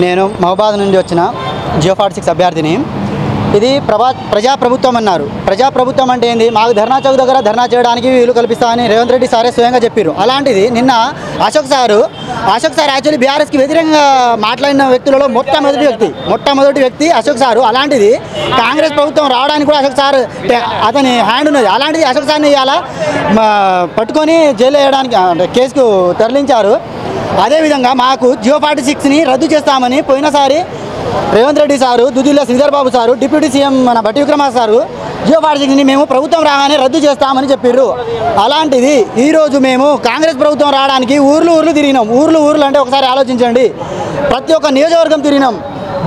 నేను మహబాద్ నుండి వచ్చిన జియో 46 అభ్యర్థిని. ఇది ప్రజాప్రభుత్వం అన్నారు. ప్రజాప్రభుత్వం అంటే ఏంది? మాకు ధర్నా చౌక్ దగ్గర ధర్నా చేయడానికి వీలు కల్పిస్తామని రేవంత్ రెడ్డి సారే స్వయంగా చెప్పారు. అలాంటిది నిన్న అశోక్ సార్ యాక్చువల్లీ బీఆర్ఎస్కి వ్యతిరేకంగా మాట్లాడిన వ్యక్తులలో మొట్టమొదటి వ్యక్తి అశోక్ సారు. అలాంటిది కాంగ్రెస్ ప్రభుత్వం రావడానికి కూడా అశోక్ సార్ అతని హ్యాండ్ ఉన్నది. అలాంటిది అశోక్ సార్ని ఇవాళ పట్టుకొని జైలు వేయడానికి అంటే కేసుకు తరలించారు. అదేవిధంగా మాకు జియో 46ని రద్దు చేస్తామని పోయినసారి Revanth Reddy sir, Duddilla Sridhar Babu sir, deputy CM మన బట్టి విక్రమార్క సారు జియో 46ని మేము ప్రభుత్వం రాగానే రద్దు చేస్తామని చెప్పారు. అలాంటిది ఈరోజు మేము కాంగ్రెస్ ప్రభుత్వం రావడానికి ఊర్లు తిరిగినాం. ఊర్లు అంటే ఒకసారి ఆలోచించండి. ప్రతి ఒక్క నియోజకవర్గం తిరిగినాం,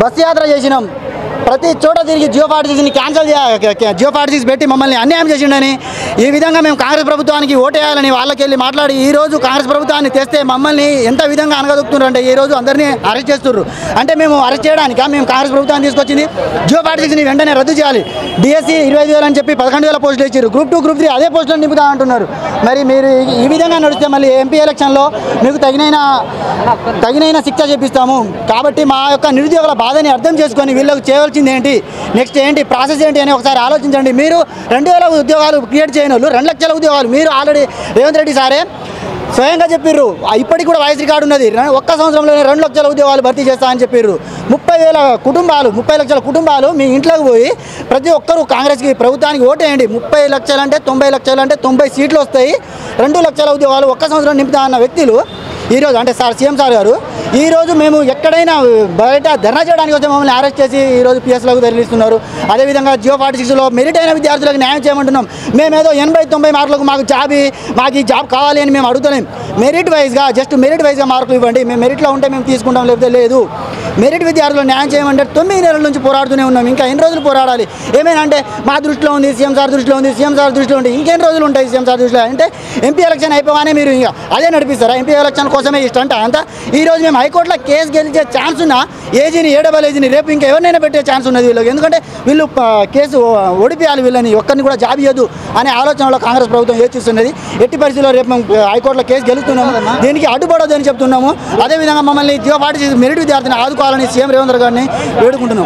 బస్సు యాత్ర చేసినాం, ప్రతి చోట తిరిగి జియో 46ని క్యాన్సిల్ జియో 46 పెట్టి మమ్మల్ని అన్యాయం చేసిండని ఈ విధంగా మేము కాంగ్రెస్ ప్రభుత్వానికి ఓటేయాలని వాళ్ళకి వెళ్ళి మాట్లాడి ఈరోజు కాంగ్రెస్ ప్రభుత్వాన్ని తెస్తే మమ్మల్ని ఎంత విధంగా అనగదొక్కుతున్నారు అంటే ఈరోజు అందరినీ అరెస్ట్ చేస్తున్నారు. అంటే మేము అరెస్ట్ చేయడానికి మేము కాంగ్రెస్ ప్రభుత్వాన్ని తీసుకొచ్చింది జియో 46ని వెంటనే రద్దు చేయాలి. డిఎస్సి 25,000 అని చెప్పి 11,000 పోస్టులు ఇచ్చారు. గ్రూప్ 2 గ్రూప్ 3 అదే పోస్టులను నింపుతా అంటున్నారు. మరి మీరు ఈ విధంగా నడిస్తే మళ్ళీ ఎంపీ ఎలక్షన్లో మీకు తగినైన శిక్ష చేపిస్తాము. కాబట్టి మా యొక్క నిరుద్యోగుల బాధని అర్థం చేసుకొని వీళ్ళకి చేయవలసింది ఏంటి, నెక్స్ట్ ఏంటి, ప్రాసెస్ ఏంటి అని ఒకసారి ఆలోచించండి. మీరు 2,000 ఉద్యోగాలు క్రియేట్ చేయని వాళ్ళు 2 లక్షల ఉద్యోగాలు మీరు ఆల్రెడీ రేవంత్ రెడ్డి సారే స్వయంగా చెప్పారు. ఇప్పటికి కూడా వాయిస్ రికార్డు ఉన్నది. ఒక్క సంవత్సరంలోనే 2 లక్షల ఉద్యోగాలు భర్తీ చేస్తా అని చెప్పారు. 30 లక్షల కుటుంబాలు మీ ఇంట్లోకి పోయి ప్రతి ఒక్కరూ కాంగ్రెస్కి ప్రభుత్వానికి ఓటేయండి. 30 లక్షలు అంటే 90 లక్షలు అంటే 90 సీట్లు వస్తాయి. 2 లక్షల ఉద్యోగాలు ఒక్క సంవత్సరం నింపుతా అన్న వ్యక్తులు ఈరోజు అంటే సీఎం సార్ గారు ఈరోజు మేము ఎక్కడైనా బయట ధర్నా చేయడానికి వచ్చి మమ్మల్ని అరెస్ట్ చేసి ఈరోజు పిఎస్లకు తరలిస్తున్నారు. అదేవిధంగా జియో 46లో మెరిట్ అయిన విద్యార్థులకు న్యాయం చేయమంటున్నాం. మేమేదో 80-90 మార్కులకు మాకు ఈ జాబ్ కావాలి అని మేము అడుగుతున్నాం. మెరిట్ వైజ్గా మార్కులు ఇవ్వండి. మేము మెరిట్లో ఉంటే మేము తీసుకుంటాం, లేకపోతే లేదు. మెరిట్ విద్యార్థులు న్యాయం చేయమంటే 9 నెలల నుంచి పోరాడుతూనే ఉన్నాం. ఇంకా ఎన్ని రోజులు పోరాడాలి? ఏమైనా అంటే మా దృష్టిలో ఉంది, సీఎం సార్ దృష్టిలో ఉంది, సీఎం సార్ దృష్టిలో ఉంది. ఇంకెన్ని రోజులు ఉంటాయి సీఎం సార్ దృష్టిలో? అంటే ఎంపీ ఎలక్షన్ అయిపోగానే మీరు ఇంకా అదే నడిపిస్తారా? ఎంపీ ఎలక్షన్ కోసమే ఇష్టం అంతా. ఈరోజు మేము హైకోర్టులో కేసు గెలిచే ఛాన్స్ ఉన్నా ఏజీని ఏజీని రేపు ఇంకా ఎవరినైనా పెట్టే ఛాన్స్ ఉన్నది వీళ్ళకి. ఎందుకంటే వీళ్ళు కేసు ఓడిపోయాలి, వీళ్ళని ఒక్కరిని కూడా జాబ్ ఇవ్వద్దు అనే ఆలోచనలో కాంగ్రెస్ ప్రభుత్వం యోచిస్తున్నది. ఎట్టి పరిస్థితుల్లో రేపు మేము హైకోర్టులో కేసు గెలుస్తున్నాము, దీనికి అడ్డుపడొద్దు అని చెప్తున్నాము. అదేవిధంగా మమ్మల్ని జియో 46 మెరిట్ విద్యార్థిని ఆదుకోవాలని సీఎం రేవంత్ రెడ్డి గారిని వేడుకుంటున్నాము.